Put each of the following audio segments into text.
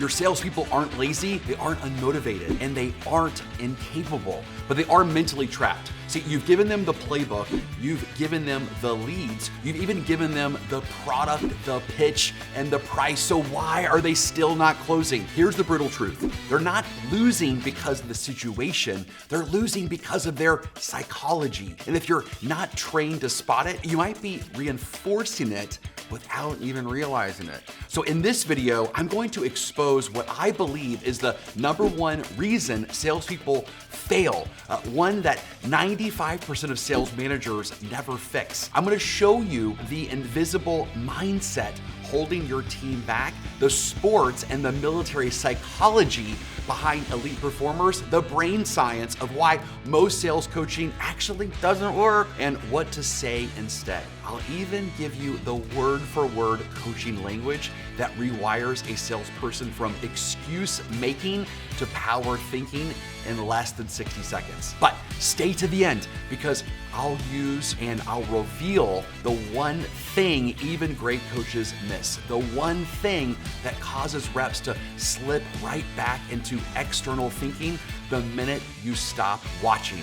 Your salespeople aren't lazy, they aren't unmotivated, and they aren't incapable, but they are mentally trapped. See, you've given them the playbook, you've given them the leads, you've even given them the product, the pitch, and the price. So why are they still not closing? Here's the brutal truth. They're not losing because of the situation, they're losing because of their psychology. And if you're not trained to spot it, you might be reinforcing it without even realizing it. So in this video, I'm going to expose what I believe is the #1 reason salespeople fail, one that 95% of sales managers never fix. I'm gonna show you the invisible mindset holding your team back, the sports and the military psychology behind elite performers, the brain science of why most sales coaching actually doesn't work, and what to say instead. I'll even give you the word-for-word coaching language that rewires a salesperson from excuse making to power thinking in less than 60 seconds. But stay to the end, because I'll use and I'll reveal the one thing even great coaches miss, the one thing that causes reps to slip right back into external thinking the minute you stop watching.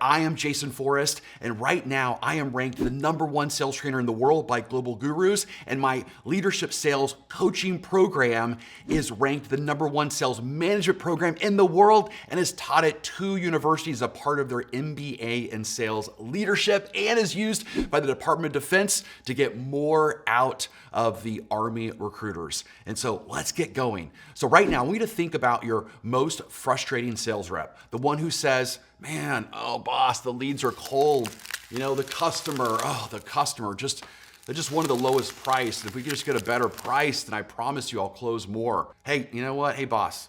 I am Jason Forrest, and right now I am ranked the #1 sales trainer in the world by Global Gurus, and my leadership sales coaching program is ranked the #1 sales management program in the world and is taught at 2 universities as a part of their MBA in sales leadership, and is used by the Department of Defense to get more out of the Army recruiters. And so let's get going. So right now, I want you to think about your most frustrating sales rep, the one who says, man, oh boss, the leads are cold. You know, the customer, they're just one of the lowest price. If we could just get a better price, then I promise you I'll close more. Hey, you know what? Hey boss,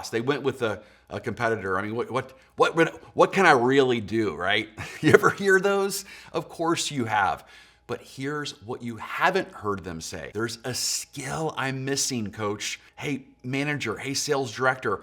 they went with a competitor. I mean, what can I really do, right? You ever hear those? Of course you have. But here's what you haven't heard them say. There's a skill I'm missing, coach. Hey, manager, hey, sales director,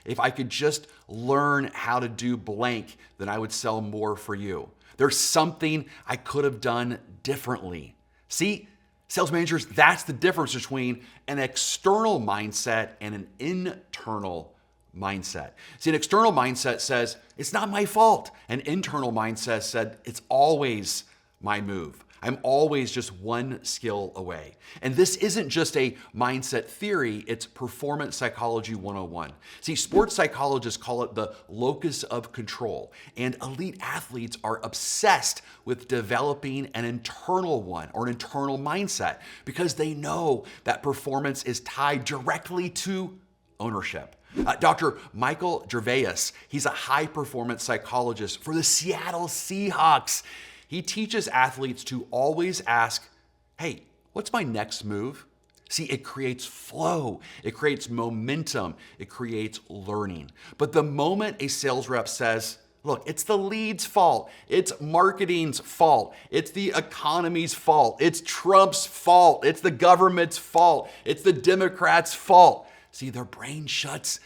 if I could just learn how to do blank, then I would sell more for you. There's something I could have done differently. See, sales managers, that's the difference between an external mindset and an internal mindset. See, an external mindset says, it's not my fault. An internal mindset said, it's always my move. I'm always just one skill away. And this isn't just a mindset theory, it's performance psychology 101. See, sports psychologists call it the locus of control, and elite athletes are obsessed with developing an internal one, or an internal mindset, because they know that performance is tied directly to ownership. Dr. Michael Gervais, he's a high performance psychologist for the Seattle Seahawks. He teaches athletes to always ask, hey, what's my next move? See, it creates flow, it creates momentum, it creates learning. But the moment a sales rep says, look, it's the lead's fault, it's marketing's fault, it's the economy's fault, it's Trump's fault, it's the government's fault, it's the Democrats' fault. See, their brain shuts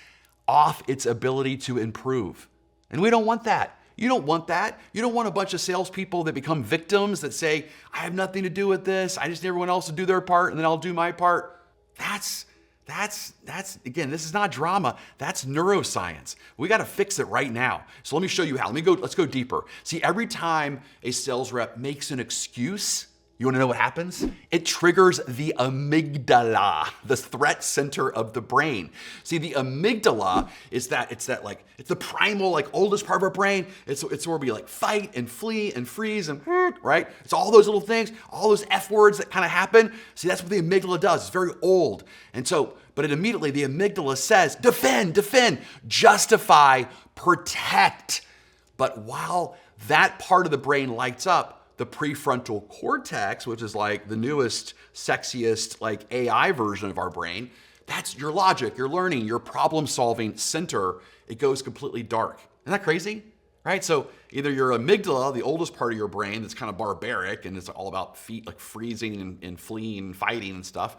off its ability to improve. And we don't want that. You don't want that. You don't want a bunch of salespeople that become victims that say, I have nothing to do with this. I just need everyone else to do their part and then I'll do my part. That's again, this is not drama. That's neuroscience. We got to fix it right now. So let me show you how. Let's go deeper. See, every time a sales rep makes an excuse, you want to know what happens? It triggers the amygdala, the threat center of the brain. See, the amygdala is it's the primal, oldest part of our brain. It's where we fight and flee and freeze and right? It's all those little things, all those F words that kind of happen. See, that's what the amygdala does. It's very old. And so, but immediately the amygdala says, defend, justify, protect. But while that part of the brain lights up, the prefrontal cortex, which is the newest, sexiest, AI version of our brain, that's your logic, your learning, your problem-solving center. It goes completely dark. Isn't that crazy? Right? So either your amygdala, the oldest part of your brain that's kind of barbaric and it's all about freezing and fleeing and fighting and stuff,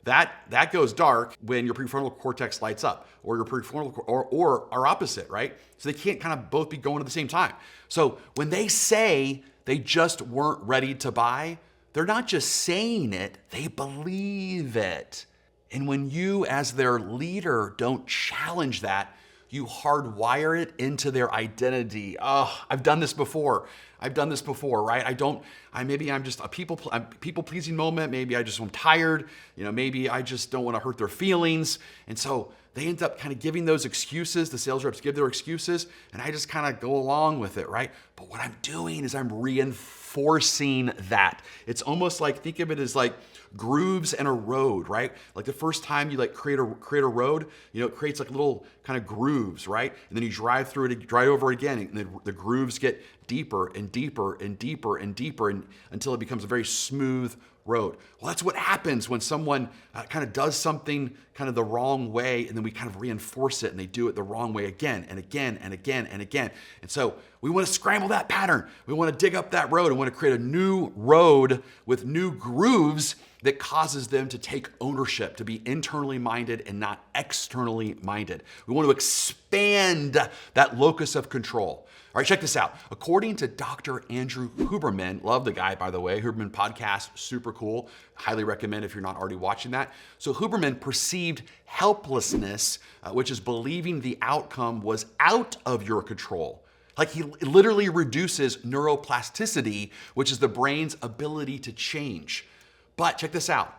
that goes dark when your prefrontal cortex lights up, or your prefrontal or are opposite, right? So they can't kind of both be going at the same time. So when they say they just weren't ready to buy, they're not just saying it, they believe it. And when you, as their leader, don't challenge that, you hardwire it into their identity. Oh, I've done this before, right? Maybe I'm just a people-pleasing moment. Maybe I'm tired. Maybe I just don't want to hurt their feelings. And so they end up kind of giving those excuses. The sales reps give their excuses, and I just kind of go along with it, right? But what I'm doing is I'm reinforcing that. It's almost like, think of it as like grooves in a road, right? Like the first time you create a road, it creates like little kind of grooves, right? And then you drive through it, drive over it again, and the grooves get deeper and deeper and deeper and deeper until it becomes a very smooth road. Well, that's what happens when someone kind of does something kind of the wrong way, and then we kind of reinforce it, and they do it the wrong way again and again and again and again. And so we want to scramble that pattern. We want to dig up that road and want to create a new road with new grooves that causes them to take ownership, to be internally minded and not externally minded. We want to expand that locus of control. All right, check this out. According to Dr. Andrew Huberman, love the guy, by the way, Huberman podcast, super cool. Highly recommend if you're not already watching that. So Huberman perceived helplessness, which is believing the outcome was out of your control. Like he literally reduces neuroplasticity, which is the brain's ability to change. But check this out.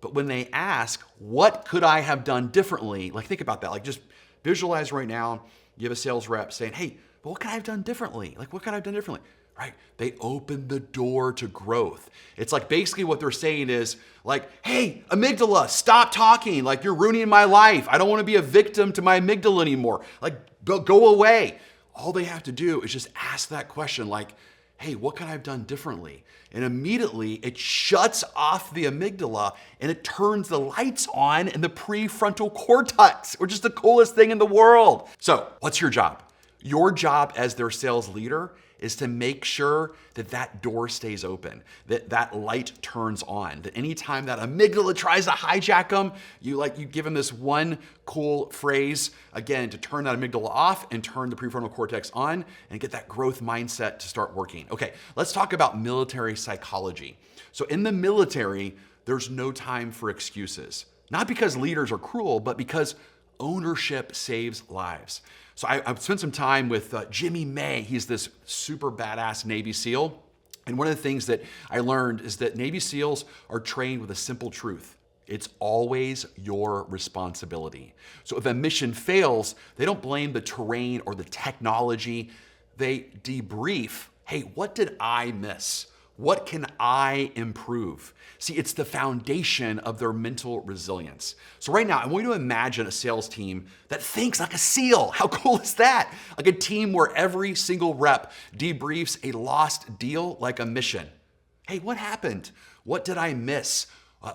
But when they ask, what could I have done differently? Like think about that. Like just visualize right now, you have a sales rep saying, hey, but what could I have done differently? Like what could I have done differently? Right? They open the door to growth. It's like basically what they're saying is like, hey, amygdala, stop talking. Like you're ruining my life. I don't want to be a victim to my amygdala anymore. Like go away. All they have to do is just ask that question like, hey, what could I have done differently? And immediately it shuts off the amygdala and it turns the lights on in the prefrontal cortex, which is the coolest thing in the world. So what's your job? Your job as their sales leader is to make sure that that door stays open, that that light turns on, that anytime that amygdala tries to hijack them, you give them this one cool phrase, again, to turn that amygdala off and turn the prefrontal cortex on and get that growth mindset to start working. Okay, let's talk about military psychology. So in the military, there's no time for excuses. Not because leaders are cruel, but because ownership saves lives. So I've spent some time with Jimmy May. He's this super badass Navy SEAL. And one of the things that I learned is that Navy SEALs are trained with a simple truth. It's always your responsibility. So if a mission fails, they don't blame the terrain or the technology. They debrief, hey, what did I miss? What can I improve? See, it's the foundation of their mental resilience. So right now, I want you to imagine a sales team that thinks like a SEAL. How cool is that? Like a team where every single rep debriefs a lost deal like a mission. Hey, what happened? What did I miss?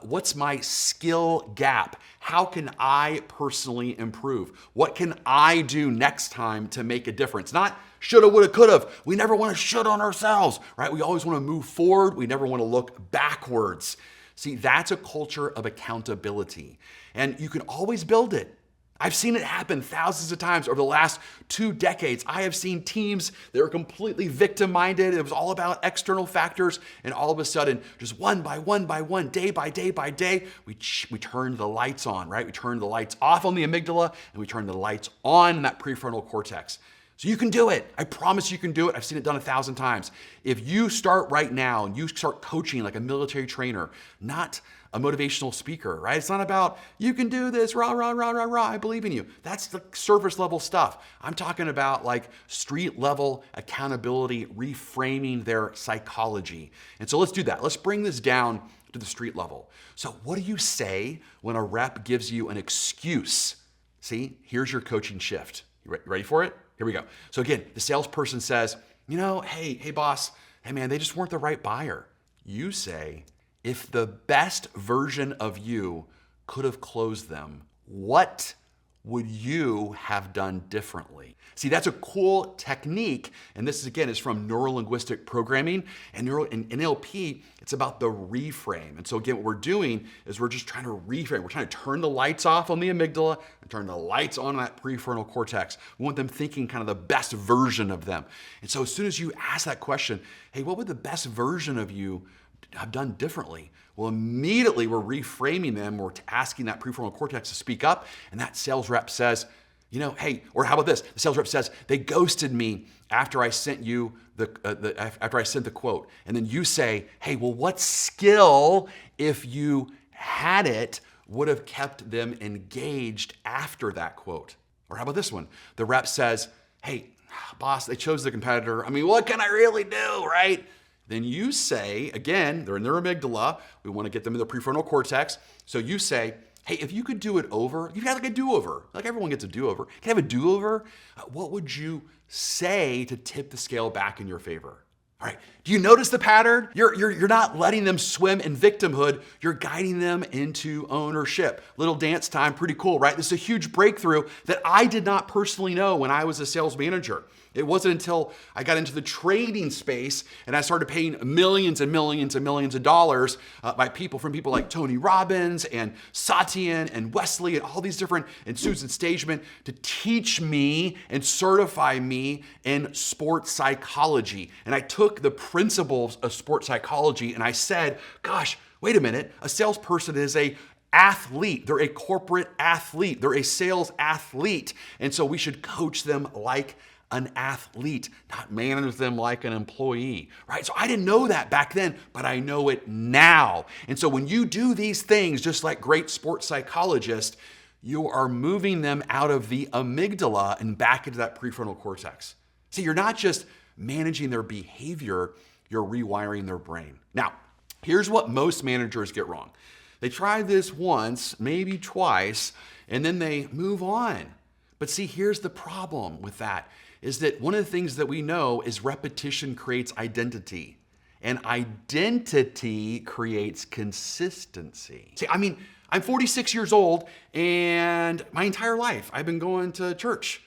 What's my skill gap? How can I personally improve? What can I do next time to make a difference? Not shoulda, woulda, coulda. We never want to should on ourselves, right? We always want to move forward. We never want to look backwards. See, that's a culture of accountability. And you can always build it. I've seen it happen thousands of times over the last 2 decades. I have seen teams that were completely victim-minded. It was all about external factors, and all of a sudden, just one by one, day by day, we turned the lights on, right? We turned the lights off on the amygdala, and we turned the lights on in that prefrontal cortex. So you can do it. I promise you can do it. I've seen it done 1,000 times. If you start right now and you start coaching like a military trainer, not a motivational speaker, right? It's not about, you can do this, rah, rah, rah, rah, rah, I believe in you. That's the surface level stuff. I'm talking about like street level accountability, reframing their psychology. And so let's do that. Let's bring this down to the street level. So what do you say when a rep gives you an excuse? See, here's your coaching shift. You ready for it? Here we go. So again, the salesperson says, hey boss, hey man, they just weren't the right buyer. You say, if the best version of you could have closed them, what would you have done differently? See, that's a cool technique. And this is from neuro-linguistic programming and in NLP, it's about the reframe. And so again, what we're doing is we're just trying to reframe. We're trying to turn the lights off on the amygdala and turn the lights on that prefrontal cortex. We want them thinking kind of the best version of them. And so as soon as you ask that question, hey, what would the best version of you have done differently? Well, immediately we're reframing them. We're asking that prefrontal cortex to speak up. And that sales rep says, hey, or how about this? The sales rep says, they ghosted me after I sent you after I sent the quote. And then you say, hey, well, what skill, if you had it, would have kept them engaged after that quote? Or how about this one? The rep says, hey, boss, they chose the competitor. I mean, what can I really do, right? Then you say, again, they're in their amygdala. We want to get them in the prefrontal cortex. So you say, hey, if you could do it over, you've got like a do-over. Like everyone gets a do-over. Can I have a do-over? What would you say to tip the scale back in your favor? All right, do you notice the pattern? You're not letting them swim in victimhood. You're guiding them into ownership. Little dance time, pretty cool, right? This is a huge breakthrough that I did not personally know when I was a sales manager. It wasn't until I got into the trading space and I started paying millions and millions and millions of dollars from people like Tony Robbins and Satya and Wesley and all these different, and Susan Stageman, to teach me and certify me in sports psychology. And I took the principles of sports psychology and I said, gosh, wait a minute, a salesperson is a athlete. They're a corporate athlete. They're a sales athlete. And so we should coach them like an athlete, not manage them like an employee, right? So I didn't know that back then, but I know it now. And so when you do these things, just like great sports psychologists, you are moving them out of the amygdala and back into that prefrontal cortex. See, you're not just managing their behavior, you're rewiring their brain. Now, here's what most managers get wrong. They try this once, maybe twice, and then they move on. But see, here's the problem with that, is that one of the things that we know is repetition creates identity, and identity creates consistency. See, I mean, I'm 46 years old, and my entire life I've been going to church.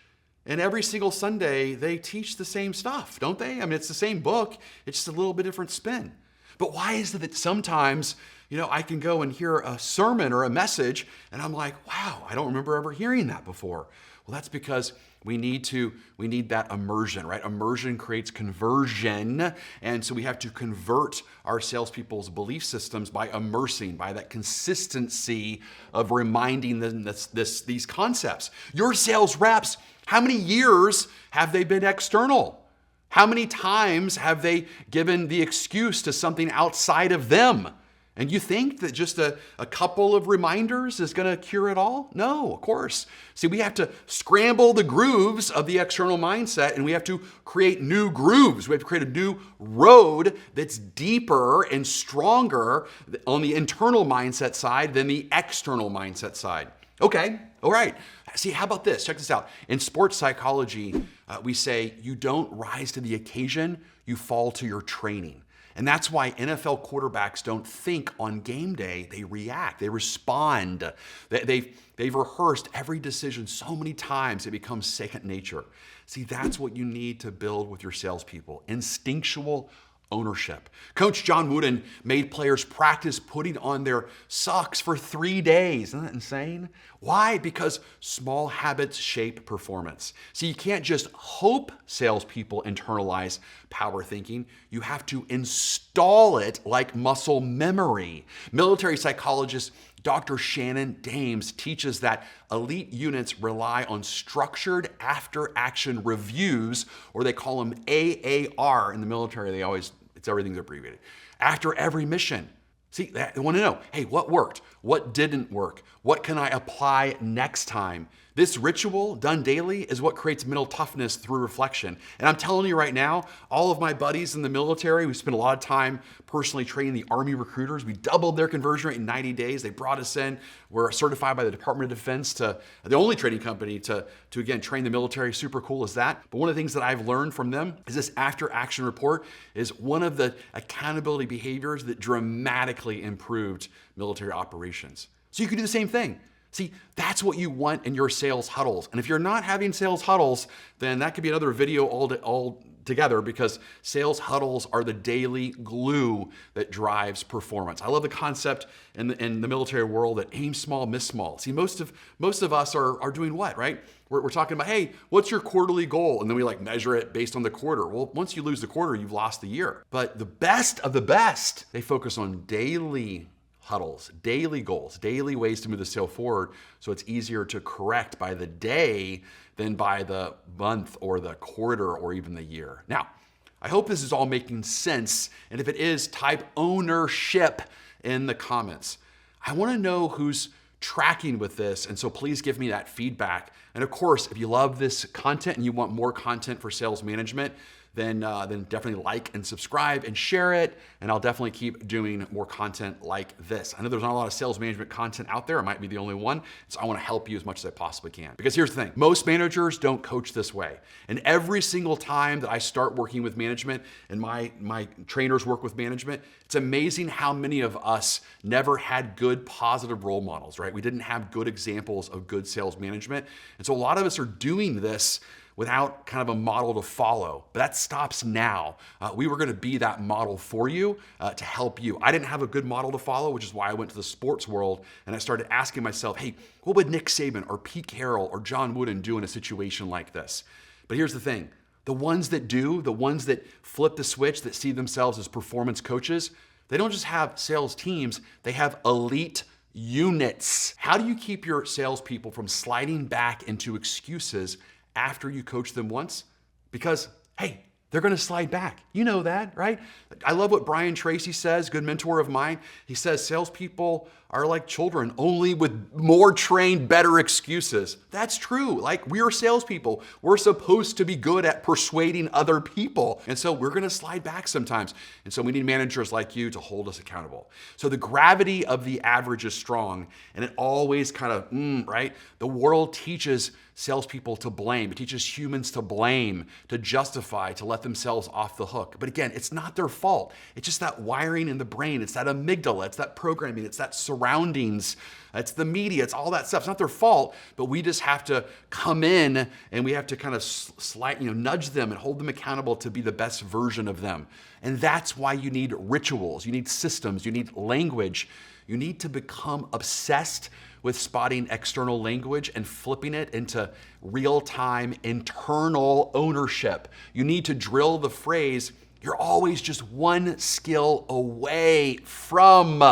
And every single Sunday, they teach the same stuff, don't they? I mean, it's the same book, it's just a little bit different spin. But why is it that sometimes, I can go and hear a sermon or a message, and I'm like, wow, I don't remember ever hearing that before. Well, that's because we need that immersion, right? Immersion creates conversion. And so we have to convert our salespeople's belief systems by immersing, by that consistency of reminding them these concepts. Your sales reps, how many years have they been external? How many times have they given the excuse to something outside of them? And you think that just a couple of reminders is going to cure it all? No, of course. See, we have to scramble the grooves of the external mindset, and we have to create new grooves. We have to create a new road that's deeper and stronger on the internal mindset side than the external mindset side. Okay, all right. See, how about this? Check this out. In sports psychology, we say you don't rise to the occasion, you fall to your training. And that's why NFL quarterbacks don't think on game day, they react, they respond. They've rehearsed every decision so many times it becomes second nature. See, that's what you need to build with your salespeople, instinctual ownership. Coach John Wooden made players practice putting on their socks for 3 days. Isn't that insane? Why? Because small habits shape performance. So you can't just hope salespeople internalize power thinking. You have to install it like muscle memory. Military psychologist Dr. Shannon Dames teaches that elite units rely on structured after-action reviews, or they call them AAR in the military. It's everything's abbreviated. After every mission. See, they want to know, hey, what worked? What didn't work? What can I apply next time? This ritual done daily is what creates mental toughness through reflection. And I'm telling you right now, all of my buddies in the military, we spent a lot of time personally training the Army recruiters. We doubled their conversion rate in 90 days. They brought us in. We're certified by the Department of Defense, to the only training company to again, train the military. Super cool as that. But one of the things that I've learned from them is this after action report is one of the accountability behaviors that dramatically improved military operations. So you can do the same thing. See, that's what you want in your sales huddles. And if you're not having sales huddles, then that could be another video all together because sales huddles are the daily glue that drives performance. I love the concept in the military world that aim small, miss small. See, most of us are doing what, right? We're talking about, hey, what's your quarterly goal? And then we measure it based on the quarter. Well, once you lose the quarter, you've lost the year. But the best of the best, they focus on daily huddles, daily goals, daily ways to move the sale forward so it's easier to correct by the day than by the month or the quarter or even the year. Now, I hope this is all making sense, and if it is, type ownership in the comments. I want to know who's tracking with this, and so please give me that feedback. And of course, if you love this content and you want more content for sales management, then definitely like and subscribe and share it, and I'll definitely keep doing more content like this. I know there's not a lot of sales management content out there. I might be the only one, so I want to help you as much as I possibly can. Because here's the thing, most managers don't coach this way. And every single time that I start working with management and my trainers work with management, it's amazing how many of us never had good positive role models, right? We didn't have good examples of good sales management. And so a lot of us are doing this without kind of a model to follow. But that stops now. We were gonna be that model for you to help you. I didn't have a good model to follow, which is why I went to the sports world and I started asking myself, hey, what would Nick Saban or Pete Carroll or John Wooden do in a situation like this? But here's the thing, the ones that do, the ones that flip the switch, that see themselves as performance coaches, they don't just have sales teams, they have elite units. How do you keep your salespeople from sliding back into excuses after you coach them once? Because, hey, they're gonna slide back. You know that, right? I love what Brian Tracy says, good mentor of mine. He says, salespeople are like children, only with more trained, better excuses. That's true. Like, we are salespeople. We're supposed to be good at persuading other people. And so we're gonna slide back sometimes. And so we need managers like you to hold us accountable. So the gravity of the average is strong, and it always kind of, right? The world teaches salespeople to blame. It teaches humans to blame, to justify, to let themselves off the hook. But again, it's not their fault. It's just that wiring in the brain. It's that amygdala. It's that programming. It's that surroundings. It's the media. It's all that stuff. It's not their fault, but we just have to come in and we have to kind of nudge them and hold them accountable to be the best version of them. And that's why you need rituals. You need systems. You need language. You need to become obsessed with spotting external language and flipping it into real-time internal ownership. You need to drill the phrase, you're always just one skill away from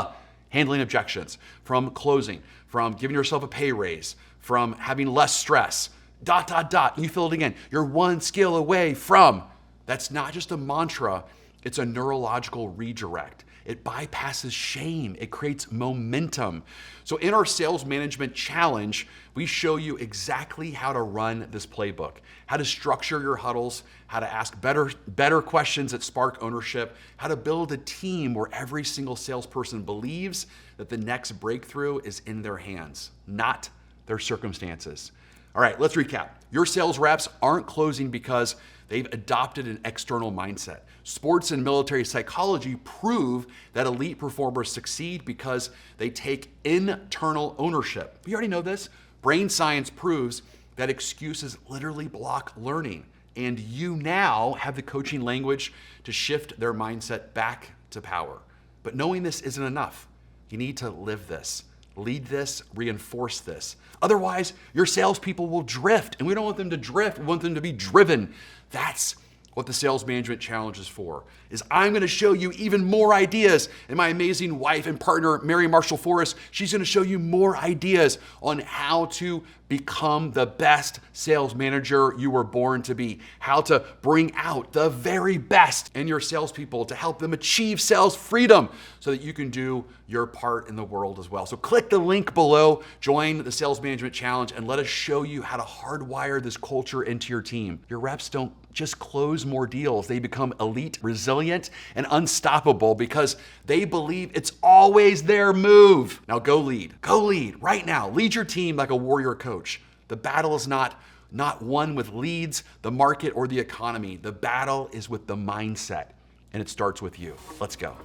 handling objections, from closing, from giving yourself a pay raise, from having less stress, ... You fill it again. You're one skill away from. That's not just a mantra, it's a neurological redirect. It bypasses shame. It creates momentum. So in our sales management challenge, we show you exactly how to run this playbook, how to structure your huddles, how to ask better questions that spark ownership, how to build a team where every single salesperson believes that the next breakthrough is in their hands, not their circumstances. All right, let's recap. Your sales reps aren't closing because they've adopted an external mindset. Sports and military psychology prove that elite performers succeed because they take internal ownership. You already know this. Brain science proves that excuses literally block learning. And you now have the coaching language to shift their mindset back to power. But knowing this isn't enough. You need to live this. Lead this, reinforce this. Otherwise, your salespeople will drift, and we don't want them to drift, we want them to be driven. That's what the Sales Management Challenge is for, is I'm gonna show you even more ideas. And my amazing wife and partner, Mary Marshall Forrest, she's gonna show you more ideas on how to become the best sales manager you were born to be, how to bring out the very best in your salespeople to help them achieve sales freedom so that you can do your part in the world as well. So click the link below, join the Sales Management Challenge, and let us show you how to hardwire this culture into your team. Your reps don't just close more deals. They become elite, resilient, and unstoppable because they believe it's always their move. Now go lead right now. Lead your team like a warrior coach. The battle is not won with leads, the market, or the economy. The battle is with the mindset, and it starts with you. Let's go.